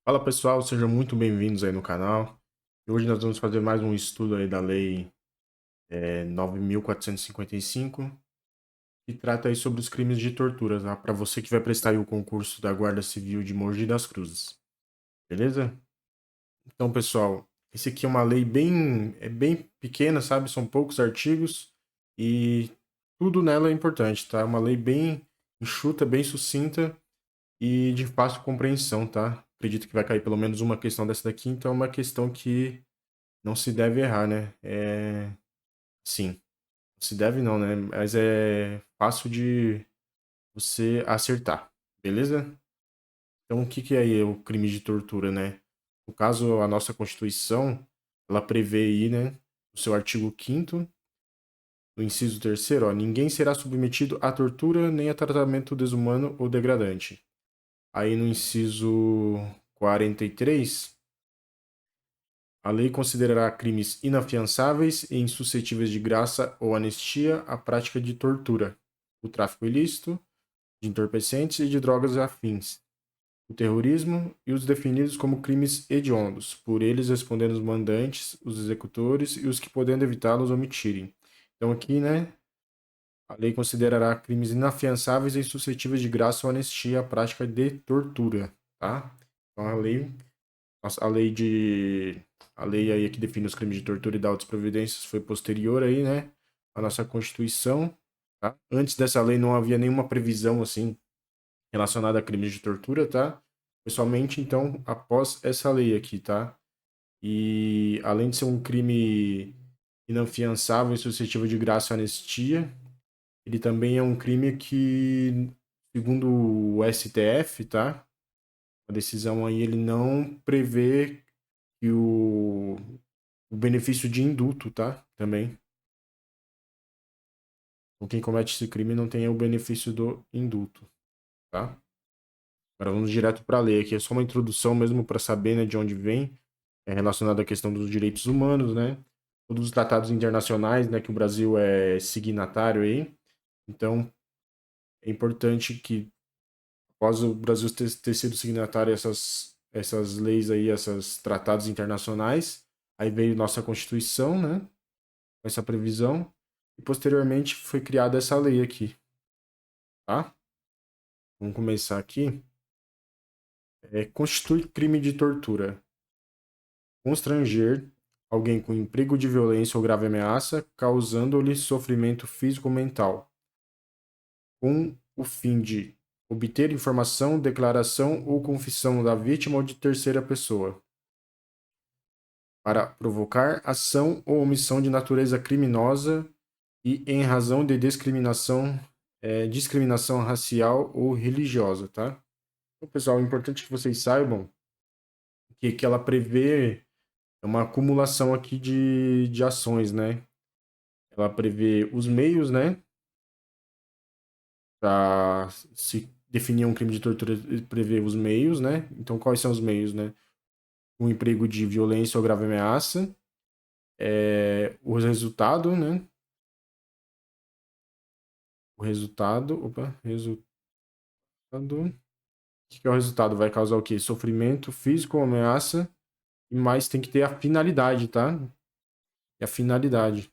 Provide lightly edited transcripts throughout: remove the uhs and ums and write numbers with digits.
Fala pessoal, sejam muito bem-vindos aí no canal. E hoje nós vamos fazer mais um estudo aí da Lei 9.455, que trata aí sobre os crimes de tortura, tá? Para você que vai prestar aí o concurso da Guarda Civil de Mogi das Cruzes, beleza? Então, pessoal, esse aqui é uma lei bem pequena, sabe? São poucos artigos e tudo nela é importante, tá? É uma lei bem enxuta, bem sucinta e de fácil compreensão, tá? Acredito que vai cair pelo menos uma questão dessa daqui, então é uma questão que não se deve errar, né? Sim, não se deve não, né? Mas é fácil de você acertar, beleza? Então, o que que é aí o crime de tortura, né? No caso, a nossa Constituição, ela prevê aí, né, no seu artigo 5º, no inciso 3º, ó, ninguém será submetido à tortura nem a tratamento desumano ou degradante. Aí no inciso 43, a lei considerará crimes inafiançáveis e insuscetíveis de graça ou anistia a prática de tortura, o tráfico ilícito de entorpecentes e de drogas afins, o terrorismo e os definidos como crimes hediondos, por eles respondendo os mandantes, os executores e os que, podendo evitá-los, omitirem. Então aqui, né, a lei considerará crimes inafiançáveis e insuscetíveis de graça ou anistia a prática de tortura, tá? Então a lei aí que define os crimes de tortura e dá outras providências foi posterior aí, né, à nossa Constituição, tá? Antes dessa lei não havia nenhuma previsão assim relacionada a crimes de tortura, tá? Foi somente então após essa lei aqui, tá? E além de ser um crime inafiançável e suscetível de graça e anistia, ele também é um crime que, segundo o STF, tá? A decisão aí ele não prevê que o benefício de indulto, tá? Também. Então, quem comete esse crime não tem o benefício do indulto, tá? Agora vamos direto para a lei. Aqui é só uma introdução mesmo para saber, né, de onde vem. É relacionado à questão dos direitos humanos, né? Todos os tratados internacionais, né, que o Brasil é signatário aí. Então, é importante que, após o Brasil ter sido signatário essas leis aí, esses tratados internacionais, aí veio nossa Constituição, né? Essa previsão. E posteriormente foi criada essa lei aqui, tá? Vamos começar aqui. Constitui crime de tortura. Constranger alguém com emprego de violência ou grave ameaça, causando-lhe sofrimento físico ou mental, com o fim de obter informação, declaração ou confissão da vítima ou de terceira pessoa, para provocar ação ou omissão de natureza criminosa e em razão de discriminação racial ou religiosa, tá? Então, pessoal, é importante que vocês saibam que ela prevê uma acumulação aqui de ações, né? Ela prevê os meios, né? Para se definir um crime de tortura, prevê os meios, né? Então, quais são os meios, né? O emprego de violência ou grave ameaça, o resultado, né? Resultado. O que é o resultado? Vai causar o quê? Sofrimento físico ou ameaça, e mais tem que ter a finalidade, tá? E a finalidade.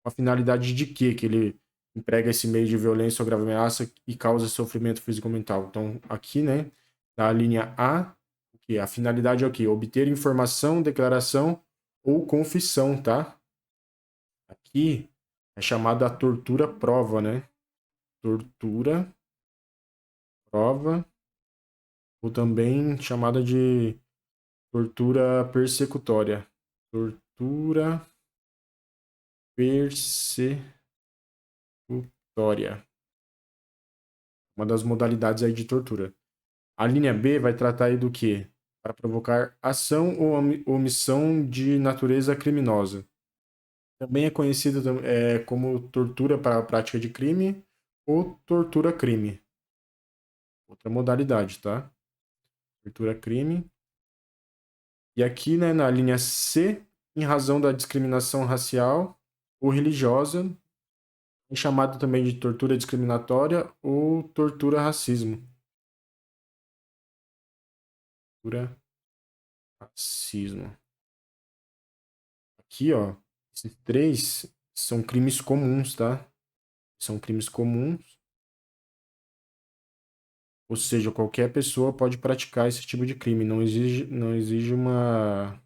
A finalidade de quê? Que ele emprega esse meio de violência ou grave ameaça e causa sofrimento físico ou mental. Então, aqui, né, na linha A, o que? A finalidade é o quê? Obter informação, declaração ou confissão, tá? Aqui é chamada a tortura prova, né? Tortura prova, ou também chamada de tortura persecutória. Tortura persecutória. Uma das modalidades aí de tortura. A linha B vai tratar aí do quê? Para provocar ação ou omissão de natureza criminosa. Também é conhecida como tortura para a prática de crime ou tortura-crime. Outra modalidade, tá? Tortura-crime. E aqui, né, na linha C, em razão da discriminação racial ou religiosa, é chamado também de tortura discriminatória ou tortura-racismo. Tortura racismo. Aqui, ó, esses 3 são crimes comuns, tá? São crimes comuns, ou seja, qualquer pessoa pode praticar esse tipo de crime. Não exige uma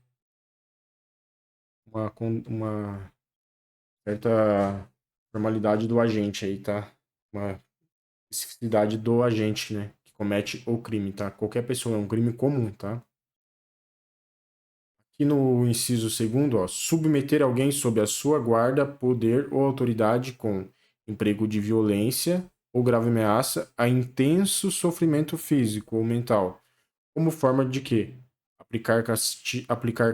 certa formalidade do agente aí, tá? Uma especificidade do agente, né? Que comete o crime, tá? Qualquer pessoa, é um crime comum, tá? Aqui no inciso segundo, ó, submeter alguém sob a sua guarda, poder ou autoridade com emprego de violência ou grave ameaça a intenso sofrimento físico ou mental, como forma de quê? Aplicar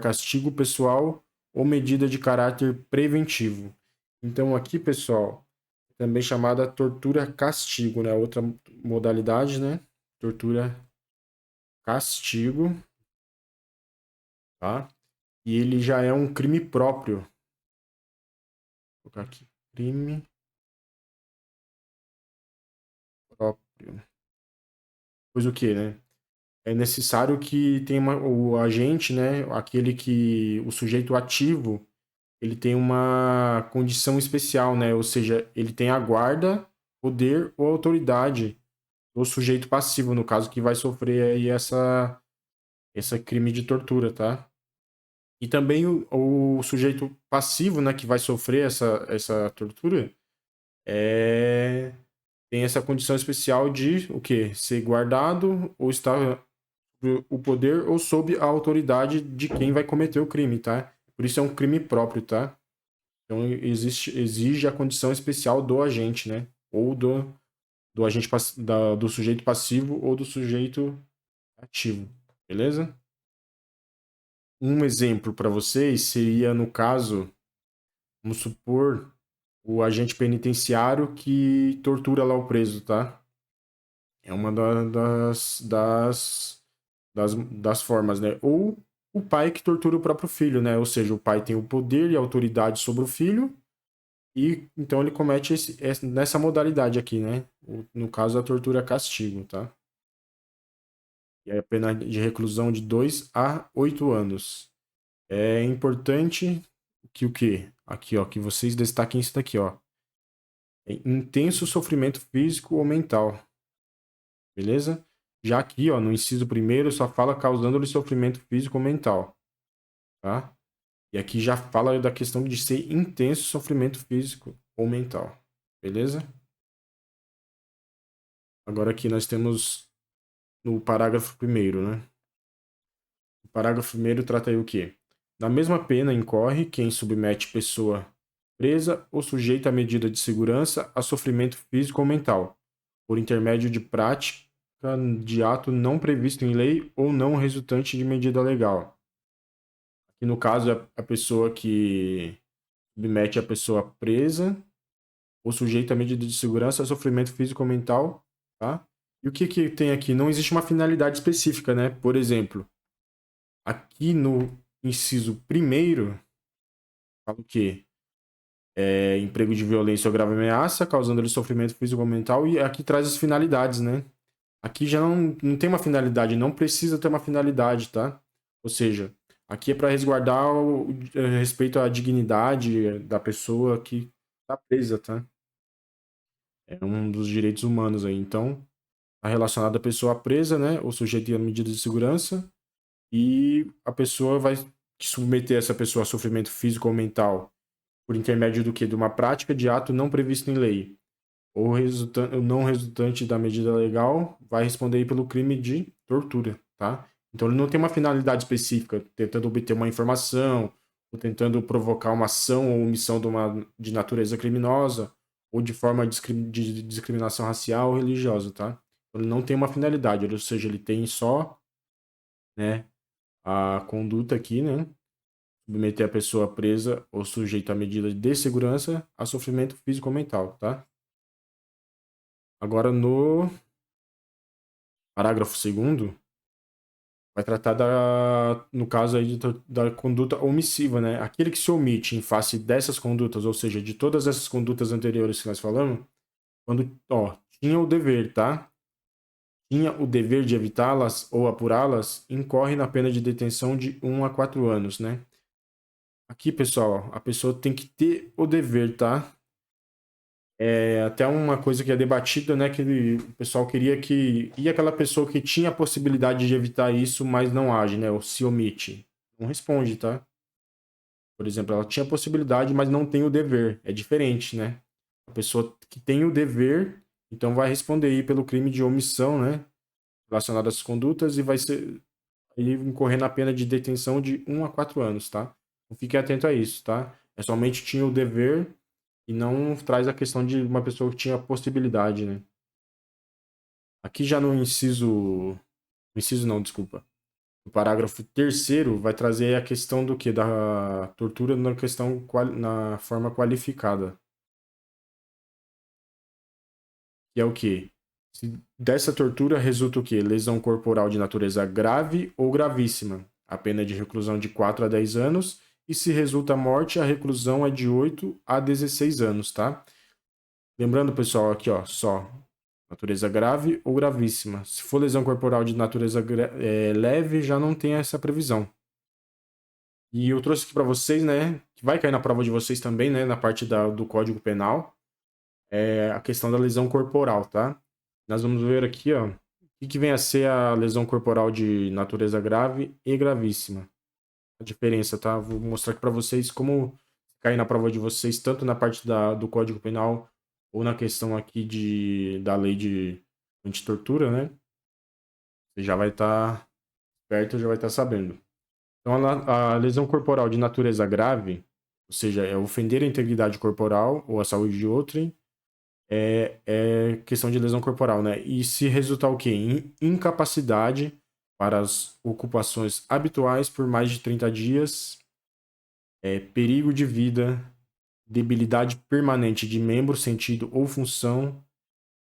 castigo pessoal ou medida de caráter preventivo. Então aqui, pessoal, também chamada tortura castigo, né? Outra modalidade, né? Tortura castigo, tá? E ele já é um crime próprio. Vou colocar aqui, crime próprio. Pois o que, né? É necessário que tenha o agente, né? O sujeito ativo, ele tem uma condição especial, né? Ou seja, ele tem a guarda, poder ou autoridade do sujeito passivo, no caso que vai sofrer aí essa crime de tortura, tá? E também o sujeito passivo, né, que vai sofrer essa tortura, tem essa condição especial de o quê? Ser guardado ou estar sob o poder ou sob a autoridade de quem vai cometer o crime, tá? Por isso é um crime próprio, tá? Então exige a condição especial do agente, né? Ou do agente do sujeito passivo ou do sujeito ativo, beleza? Um exemplo para vocês seria no caso, vamos supor, o agente penitenciário que tortura lá o preso, tá? É uma das formas, né? Ou o pai que tortura o próprio filho, né? Ou seja, o pai tem o poder e a autoridade sobre o filho e então ele comete nessa modalidade aqui, né? No caso, a tortura castigo, tá? E é a pena de reclusão de 2 a 8 anos. É importante que o quê? Aqui, ó, que vocês destaquem isso daqui, ó. É intenso sofrimento físico ou mental, beleza? Já aqui, ó, no inciso primeiro, só fala causando-lhe sofrimento físico ou mental, tá? E aqui já fala da questão de ser intenso sofrimento físico ou mental, beleza? Agora aqui nós temos no parágrafo primeiro, né? O parágrafo primeiro trata aí o quê? Na mesma pena incorre quem submete pessoa presa ou sujeita a medida de segurança a sofrimento físico ou mental, por intermédio de prática de ato não previsto em lei ou não resultante de medida legal. Aqui no caso é a pessoa que submete a pessoa presa ou sujeita a medida de segurança a sofrimento físico ou mental, tá? E o que tem aqui? Não existe uma finalidade específica, né? Por exemplo, aqui no inciso primeiro, fala o quê? Emprego de violência ou grave ameaça, causando-lhe sofrimento físico ou mental, e aqui traz as finalidades, né? Aqui já não tem uma finalidade, não precisa ter uma finalidade, tá? Ou seja, aqui é para resguardar o respeito à dignidade da pessoa que está presa, tá? É um dos direitos humanos aí. Então, está relacionado à pessoa presa, né? Ou sujeita a medidas de segurança, e a pessoa vai submeter essa pessoa a sofrimento físico ou mental por intermédio do quê? De uma prática de ato não previsto em lei. Ou não resultante da medida legal vai responder aí pelo crime de tortura, tá? Então ele não tem uma finalidade específica, tentando obter uma informação, ou tentando provocar uma ação ou omissão de natureza criminosa, ou de forma de discriminação racial ou religiosa, tá? Então, ele não tem uma finalidade, ou seja, ele tem só, né, a conduta aqui, né? Submeter a pessoa presa ou sujeita a medida de segurança a sofrimento físico ou mental, tá? Agora, no parágrafo segundo, vai tratar no caso aí da conduta omissiva, né? Aquele que se omite em face dessas condutas, ou seja, de todas essas condutas anteriores que nós falamos, quando, ó, tinha o dever, tá? tinha o dever de evitá-las ou apurá-las, incorre na pena de detenção de 1 a 4 anos, né? Aqui, pessoal, a pessoa tem que ter o dever, tá? É até uma coisa que é debatida, né? Que o pessoal queria que... E aquela pessoa que tinha a possibilidade de evitar isso, mas não age, né? Ou se omite. Não responde, tá? Por exemplo, ela tinha a possibilidade, mas não tem o dever. É diferente, né? A pessoa que tem o dever, então vai responder aí pelo crime de omissão, né? Relacionado às condutas e vai ser aí incorrer na pena de detenção de 1 a 4 anos, tá? Então fique atento a isso, tá? É somente tinha o dever e não traz a questão de uma pessoa que tinha a possibilidade, né? Aqui já no inciso... No inciso não, desculpa. O parágrafo terceiro vai trazer a questão do que? Da tortura na questão na forma qualificada. Que é o quê? Se dessa tortura resulta o quê? Lesão corporal de natureza grave ou gravíssima. A pena é de reclusão de 4 a 10 anos. E se resulta morte, a reclusão é de 8 a 16 anos, tá? Lembrando, pessoal, aqui, ó, só natureza grave ou gravíssima. Se for lesão corporal de natureza leve, já não tem essa previsão. E eu trouxe aqui para vocês, né, que vai cair na prova de vocês também, né, na parte do Código Penal, a questão da lesão corporal, tá? Nós vamos ver aqui, ó, o que vem a ser a lesão corporal de natureza grave e gravíssima. A diferença, tá? Vou mostrar aqui para vocês como cair na prova de vocês, tanto na parte do Código Penal ou na questão aqui da lei de antitortura, né? Você já vai estar perto, já vai estar sabendo. Então, a lesão corporal de natureza grave, ou seja, é ofender a integridade corporal ou a saúde de outrem, é questão de lesão corporal, né? E se resultar o quê? Incapacidade para as ocupações habituais por mais de 30 dias, perigo de vida, debilidade permanente de membro, sentido ou função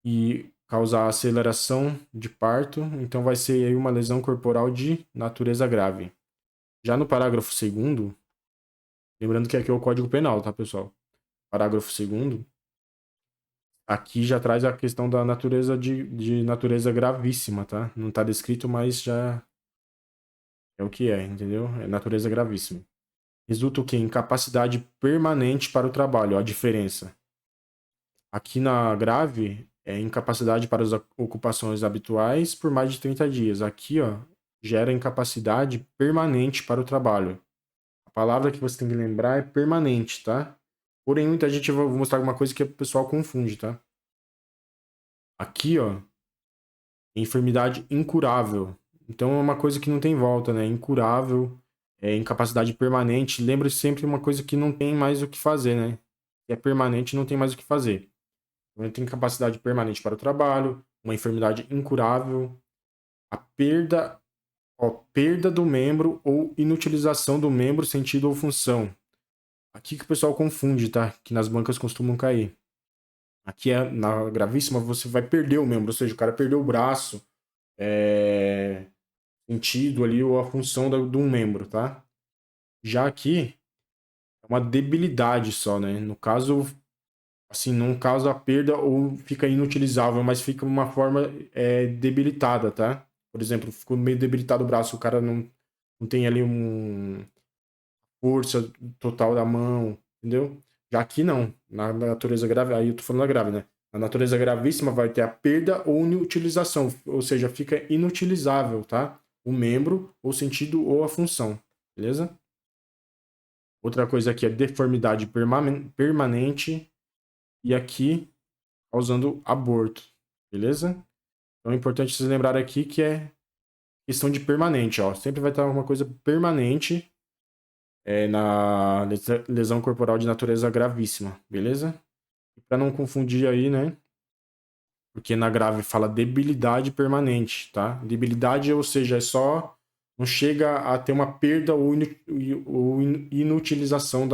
e causar aceleração de parto, então vai ser aí uma lesão corporal de natureza grave. Já no parágrafo 2º, lembrando que aqui é o Código Penal, tá, pessoal? Parágrafo 2º, aqui já traz a questão da natureza de natureza gravíssima, tá? Não tá descrito, mas já é o que é, entendeu? É natureza gravíssima. Resulta o quê? Incapacidade permanente para o trabalho, ó, a diferença. Aqui na grave, é incapacidade para as ocupações habituais por mais de 30 dias. Aqui, ó, gera incapacidade permanente para o trabalho. A palavra que você tem que lembrar é permanente, tá? Porém, muita gente vai mostrar alguma coisa que o pessoal confunde, tá? Aqui, ó, enfermidade incurável. Então é uma coisa que não tem volta, né? Incurável, incapacidade permanente. Lembre sempre uma coisa que não tem mais o que fazer, né? Se é permanente, não tem mais o que fazer. Então, tem incapacidade permanente para o trabalho, uma enfermidade incurável, a perda do membro ou inutilização do membro, sentido ou função. Aqui que o pessoal confunde, tá? Que nas bancas costumam cair. Aqui na gravíssima, você vai perder o membro, ou seja, o cara perdeu o braço, sentido ali, ou a função de um membro, tá? Já aqui, é uma debilidade só, né? No caso, assim, não causa perda ou fica inutilizável, mas fica uma forma debilitada, tá? Por exemplo, ficou meio debilitado o braço, o cara não tem ali força total da mão, entendeu? Já aqui não, na natureza grave, aí eu tô falando da grave, né? Na natureza gravíssima vai ter a perda ou inutilização, ou seja, fica inutilizável, tá? O membro, ou sentido ou a função, beleza? Outra coisa aqui é deformidade permanente e aqui causando aborto, beleza? Então é importante vocês lembrarem aqui que é questão de permanente, ó. Sempre vai estar uma coisa permanente na lesão corporal de natureza gravíssima, beleza? Para não confundir aí, né? Porque na grave fala debilidade permanente, tá? Debilidade, ou seja, é só não chega a ter uma perda ou inutilização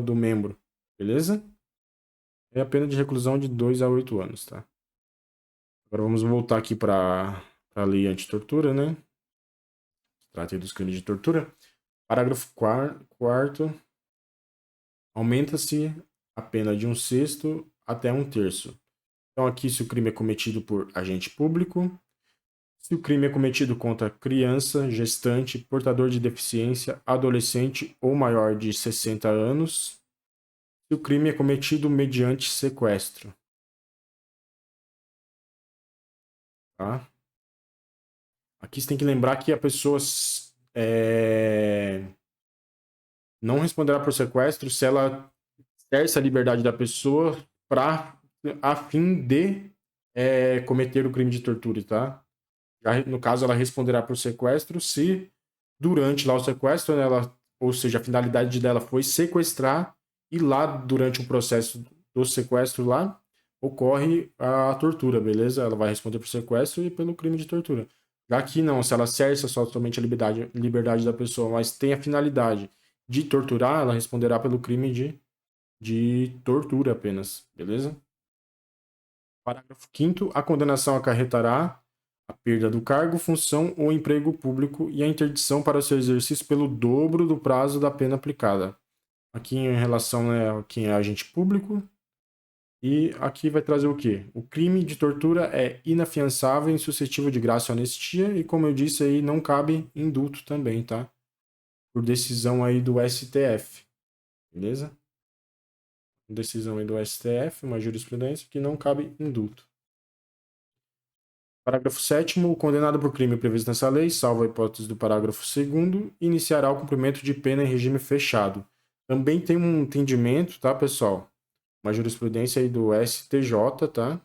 do membro, beleza? É a pena de reclusão de 2 a 8 anos, tá? Agora vamos voltar aqui para a lei antitortura, né? Trata dos crimes de tortura. Parágrafo 4º. Aumenta-se a pena de 1/6 até 1/3. Então, aqui, se o crime é cometido por agente público, Se o crime é cometido contra criança, gestante, portador de deficiência, adolescente ou maior de 60 anos. Se o crime é cometido mediante sequestro. Tá? Aqui você tem que lembrar que a pessoa não responderá por sequestro se ela exerce a liberdade da pessoa a fim de cometer o crime de tortura, tá? Já, no caso, ela responderá por sequestro se durante lá o sequestro, né, ou seja, a finalidade dela foi sequestrar e lá durante o processo do sequestro lá ocorre a tortura, beleza? Ela vai responder por sequestro e pelo crime de tortura. Já que não, se ela exerce somente a liberdade da pessoa, mas tem a finalidade de torturar, ela responderá pelo crime de tortura apenas, beleza? Parágrafo 5º. A condenação acarretará a perda do cargo, função ou emprego público e a interdição para seu exercício pelo dobro do prazo da pena aplicada. Aqui em relação a quem é agente público. E aqui vai trazer o quê? O crime de tortura é inafiançável, insuscetível de graça e anistia e, como eu disse aí, não cabe indulto também, tá? Por decisão aí do STF, beleza? Decisão aí do STF, uma jurisprudência que não cabe indulto. Parágrafo 7º. O condenado por crime previsto nessa lei, salvo a hipótese do parágrafo 2º, iniciará o cumprimento de pena em regime fechado. Também tem um entendimento, tá, pessoal? Uma jurisprudência aí do STJ, tá?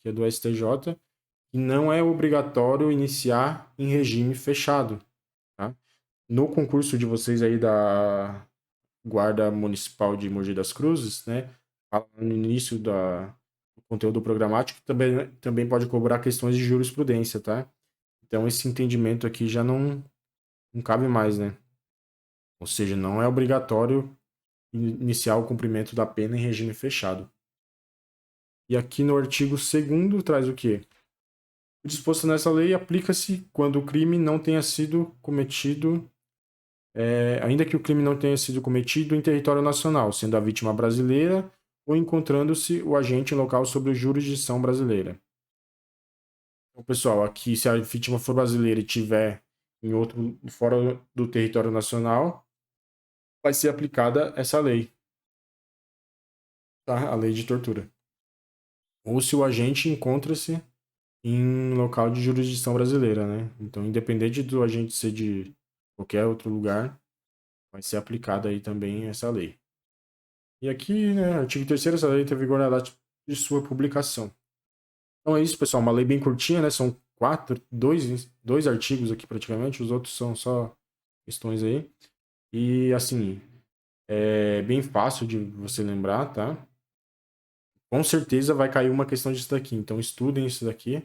Que é do STJ, que não é obrigatório iniciar em regime fechado, tá? No concurso de vocês aí da Guarda Municipal de Mogi das Cruzes, né? No início do conteúdo programático, também pode cobrar questões de jurisprudência, tá? Então, esse entendimento aqui já não cabe mais, né? Ou seja, não é obrigatório iniciar o cumprimento da pena em regime fechado. E aqui no artigo 2º traz o quê? O disposto nessa lei aplica-se quando o crime não tenha sido cometido, ainda que o crime não tenha sido cometido em território nacional, sendo a vítima brasileira ou encontrando-se o agente em local sob jurisdição brasileira. Então, pessoal, aqui se a vítima for brasileira e tiver fora do território nacional, vai ser aplicada essa lei, tá? A lei de tortura. Ou se o agente encontra-se em local de jurisdição brasileira, né? Então, independente do agente ser de qualquer outro lugar, vai ser aplicada aí também essa lei. E aqui, né, artigo 3º, essa lei tem vigor na data de sua publicação. Então é isso, pessoal, uma lei bem curtinha, né? São dois artigos aqui praticamente, os outros são só questões aí. E assim, é bem fácil de você lembrar, tá? Com certeza vai cair uma questão disso daqui, então estudem isso daqui.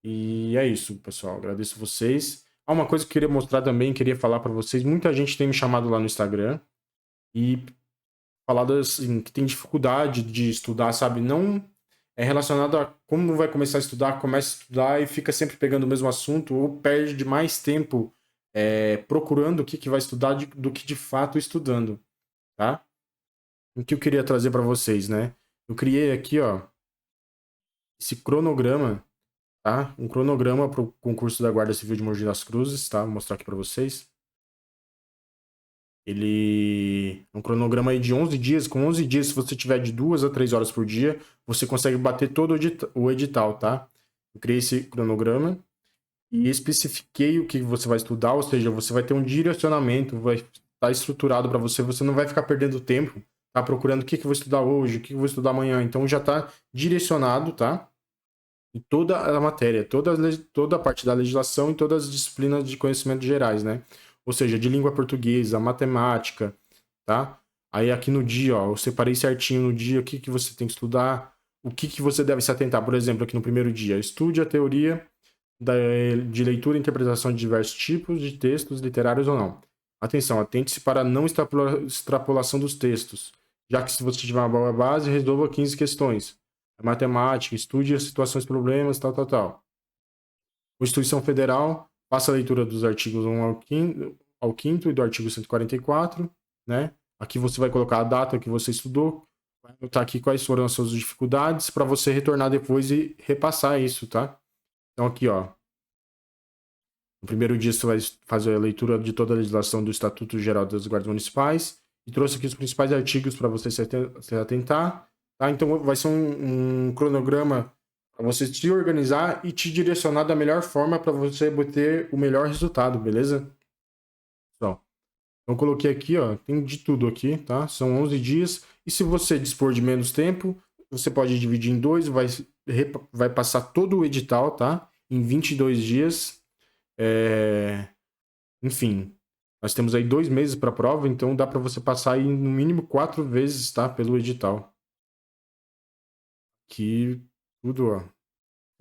E é isso, pessoal. Agradeço vocês. Uma coisa que eu queria mostrar também, queria falar para vocês. Muita gente tem me chamado lá no Instagram e falado assim, que tem dificuldade de estudar, sabe? Não é relacionado a como vai começar a estudar, começa a estudar e fica sempre pegando o mesmo assunto ou perde mais tempo procurando o que vai estudar do que de fato estudando, tá? O que eu queria trazer para vocês, né? Eu criei aqui, ó, esse cronograma, tá? Um cronograma para o concurso da Guarda Civil de Mogi das Cruzes, tá? Vou mostrar aqui para vocês. Ele é um cronograma aí de 11 dias. Com 11 dias, se você tiver de 2 a 3 horas por dia, você consegue bater todo o edital, tá? Eu criei esse cronograma e especifiquei o que você vai estudar, ou seja, você vai ter um direcionamento, vai estar estruturado para você, você não vai ficar perdendo tempo, tá? Procurando o que eu vou estudar hoje, o que eu vou estudar amanhã. Então já está direcionado, tá? Em toda a matéria, toda a parte da legislação e todas as disciplinas de conhecimentos gerais, né? Ou seja, de língua portuguesa, matemática, tá? Aí aqui no dia, ó, eu separei certinho no dia o que você tem que estudar, o que você deve se atentar. Por exemplo, aqui no primeiro dia, estude a teoria de leitura e interpretação de diversos tipos de textos literários ou não. Atenção, atente-se para a não extrapolação dos textos, já que se você tiver uma boa base, resolva 15 questões. Matemática, estude as situações, problemas, tal. Constituição Federal, faça a leitura dos artigos 1 ao 5º e do artigo 144, né? Aqui você vai colocar a data que você estudou, vai anotar aqui quais foram as suas dificuldades para você retornar depois e repassar isso, tá? Então aqui, ó, No primeiro dia você vai fazer a leitura de toda a legislação do Estatuto Geral das Guardas Municipais e trouxe aqui os principais artigos para você se atentar. Tá? Então vai ser um cronograma para você se organizar e te direcionar da melhor forma para você obter o melhor resultado, beleza? Pessoal, então coloquei aqui, ó, tem de tudo aqui, tá? São 11 dias e se você dispor de menos tempo, você pode dividir em dois, vai passar todo o edital, tá? Em 22 dias. Enfim, nós temos aí 2 meses para a prova, então dá para você passar aí no mínimo 4 vezes, tá? Pelo edital. Aqui, tudo, ó,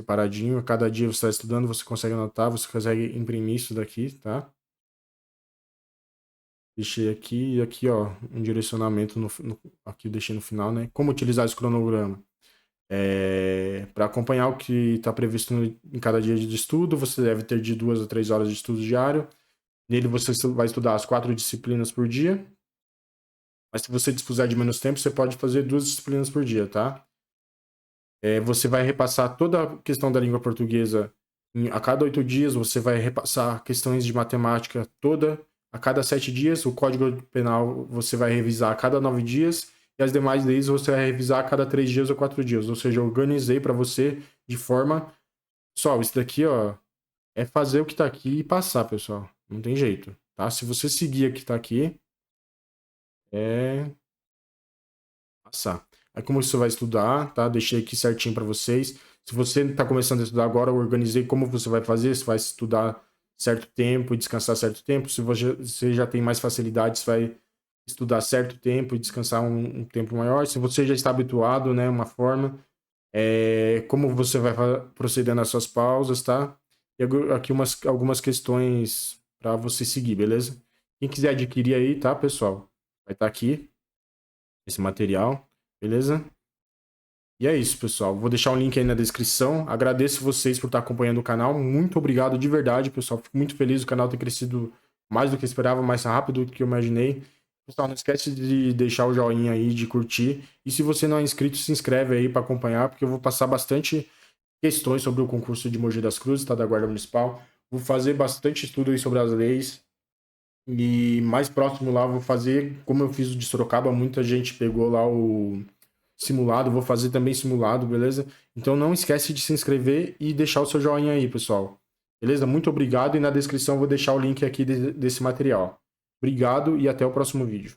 separadinho. A cada dia você está estudando, você consegue anotar, você consegue imprimir isso daqui, tá? Deixei aqui e aqui, ó, um direcionamento aqui eu deixei no final, né? Como utilizar esse cronograma? Para acompanhar o que está previsto em cada dia de estudo, você deve ter de 2 a 3 horas de estudo diário. Nele você vai estudar as 4 disciplinas por dia. Mas se você dispuser de menos tempo, você pode fazer 2 disciplinas por dia, tá? Você vai repassar toda a questão da língua portuguesa a cada 8 dias, você vai repassar questões de matemática toda a cada 7 dias, o Código Penal você vai revisar a cada 9 dias, e as demais leis você vai revisar a cada 3 dias ou 4 dias. Ou seja, eu organizei para você de forma... Pessoal, isso daqui, ó, é fazer o que tá aqui e passar, pessoal. Não tem jeito, tá? Se você seguir o que tá aqui, é passar. Aí como você vai estudar, tá? Deixei aqui certinho para vocês. Se você está começando a estudar agora, eu organizei como você vai fazer. Você vai estudar certo tempo e descansar certo tempo. Se você já tem mais facilidades, vai estudar certo tempo e descansar um tempo maior. Se você já está habituado, né, uma forma, como você vai proceder nas suas pausas, tá? E aqui algumas questões para você seguir, beleza? Quem quiser adquirir aí, tá, pessoal? Vai estar aqui esse material, beleza? E é isso, pessoal. Vou deixar o link aí na descrição. Agradeço vocês por estar acompanhando o canal. Muito obrigado de verdade, pessoal. Fico muito feliz. O canal ter crescido mais do que eu esperava, mais rápido do que eu imaginei. Pessoal, não esquece de deixar o joinha aí, de curtir. E se você não é inscrito, se inscreve aí para acompanhar, porque eu vou passar bastante questões sobre o concurso de Mogi das Cruzes, tá? Da Guarda Municipal. Vou fazer bastante estudo aí sobre as leis. E mais próximo lá, vou fazer, como eu fiz o de Sorocaba, muita gente pegou lá o simulado, vou fazer também simulado, beleza? Então não esquece de se inscrever e deixar o seu joinha aí, pessoal. Beleza? Muito obrigado e na descrição eu vou deixar o link aqui desse material. Obrigado e até o próximo vídeo.